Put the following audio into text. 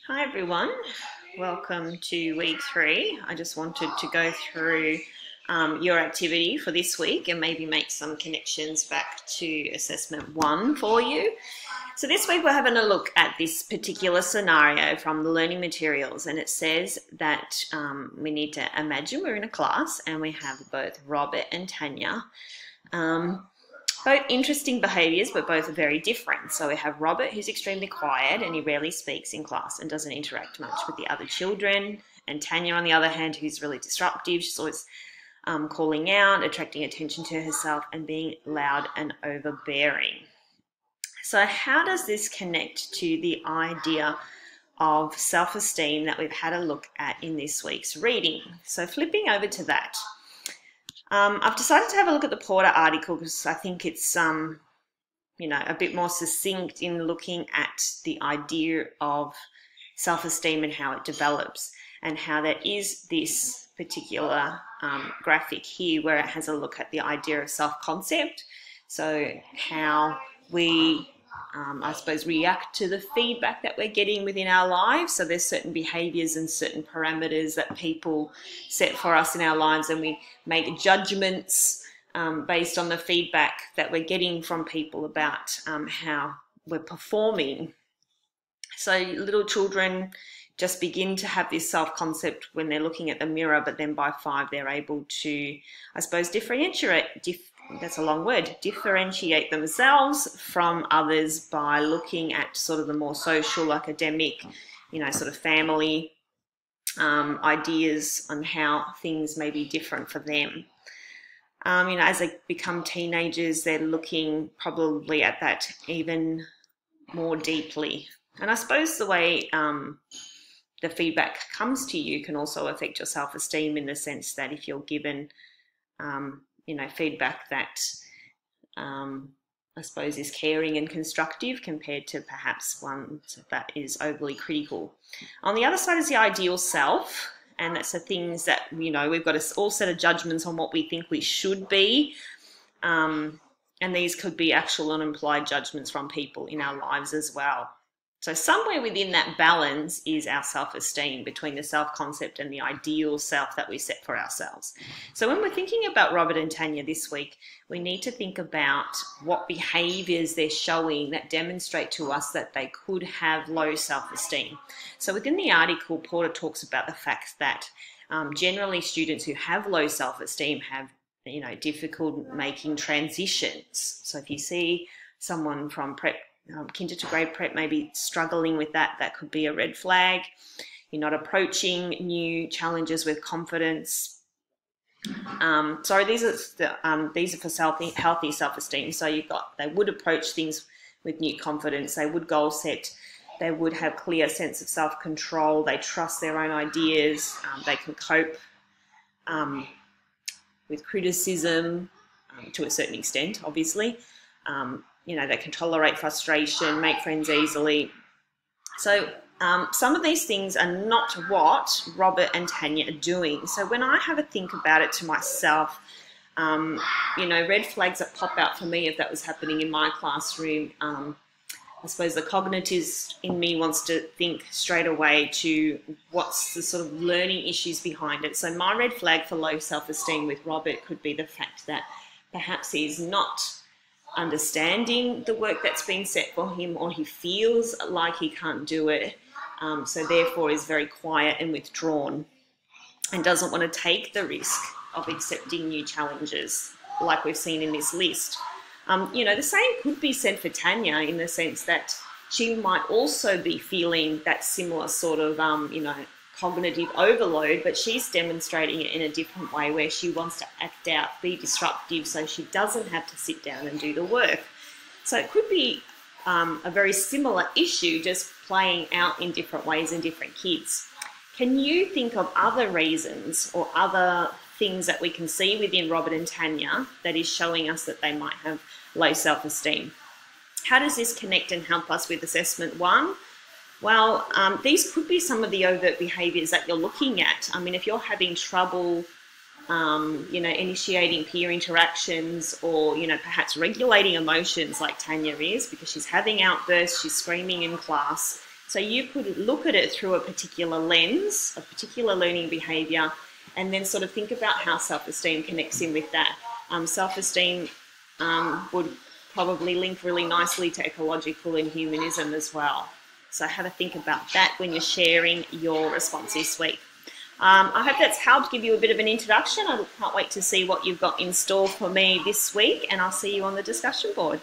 Hi everyone, welcome to week 3. I just wanted to go through your activity for this week and maybe make some connections back to assessment 1 for you. So this week we're having a look at this particular scenario from the learning materials, and it says that we need to imagine we're in a class and we have both Robert and Tanya. Both interesting behaviours, but both are very different. So we have Robert, who's extremely quiet and he rarely speaks in class and doesn't interact much with the other children. And Tanya, on the other hand, who's really disruptive. She's always calling out, attracting attention to herself, and being loud and overbearing. So how does this connect to the idea of self-esteem that we've had a look at in this week's reading? So flipping over to that. I've decided to have a look at the Porter article because I think it's, a bit more succinct in looking at the idea of self-esteem and how it develops, and how there is this particular graphic here where it has a look at the idea of self-concept. So how we, react to the feedback that we're getting within our lives. So there's certain behaviours and certain parameters that people set for us in our lives, and we make judgments based on the feedback that we're getting from people about how we're performing. So little children just begin to have this self-concept when they're looking at the mirror, but then by 5 they're able to, differentiate themselves from others by looking at sort of the more social, academic, sort of family ideas on how things may be different for them. As they become teenagers, they're looking probably at that even more deeply. And I suppose the way the feedback comes to you can also affect your self-esteem, in the sense that if you're given, feedback that is caring and constructive compared to perhaps one that is overly critical. On the other side is the ideal self, and that's the things that, we've got a all set of judgments on what we think we should be, and these could be actual and implied judgments from people in our lives as well. So somewhere within that balance is our self-esteem, between the self-concept and the ideal self that we set for ourselves. So when we're thinking about Robert and Tanya this week, we need to think about what behaviours they're showing that demonstrate to us that they could have low self-esteem. So within the article, Porter talks about the fact that generally students who have low self-esteem have, difficult making transitions. So if you see someone from kinder to grade prep maybe struggling with that, that could be a red flag. You're not approaching new challenges with confidence. These are for healthy self-esteem. So they would approach things with new confidence. They would goal set. They would have clear sense of self-control. They trust their own ideas. They can cope with criticism to a certain extent, obviously. They can tolerate frustration, make friends easily. So some of these things are not what Robert and Tanya are doing. So when I have a think about it to myself, red flags that pop out for me if that was happening in my classroom, the cognitives in me wants to think straight away to what's the sort of learning issues behind it. So my red flag for low self-esteem with Robert could be the fact that perhaps he's not understanding the work that's been set for him, or he feels like he can't do it, so therefore is very quiet and withdrawn and doesn't want to take the risk of accepting new challenges like we've seen in this list. The same could be said for Tanya, in the sense that she might also be feeling that similar sort of cognitive overload, but she's demonstrating it in a different way, where she wants to act out, be disruptive, so she doesn't have to sit down and do the work. So it could be a very similar issue, just playing out in different ways in different kids. Can you think of other reasons or other things that we can see within Robert and Tanya that is showing us that they might have low self-esteem? How does this connect and help us with assessment 1? Well, these could be some of the overt behaviours that you're looking at. If you're having trouble, initiating peer interactions, or, perhaps regulating emotions like Tanya is, because she's having outbursts, she's screaming in class, So you could look at it through a particular lens, a particular learning behaviour, and then sort of think about how self-esteem connects in with that. Self-esteem would probably link really nicely to ecological and humanism as well. So have a think about that when you're sharing your response this week. I hope that's helped give you a bit of an introduction. I can't wait to see what you've got in store for me this week, and I'll see you on the discussion board.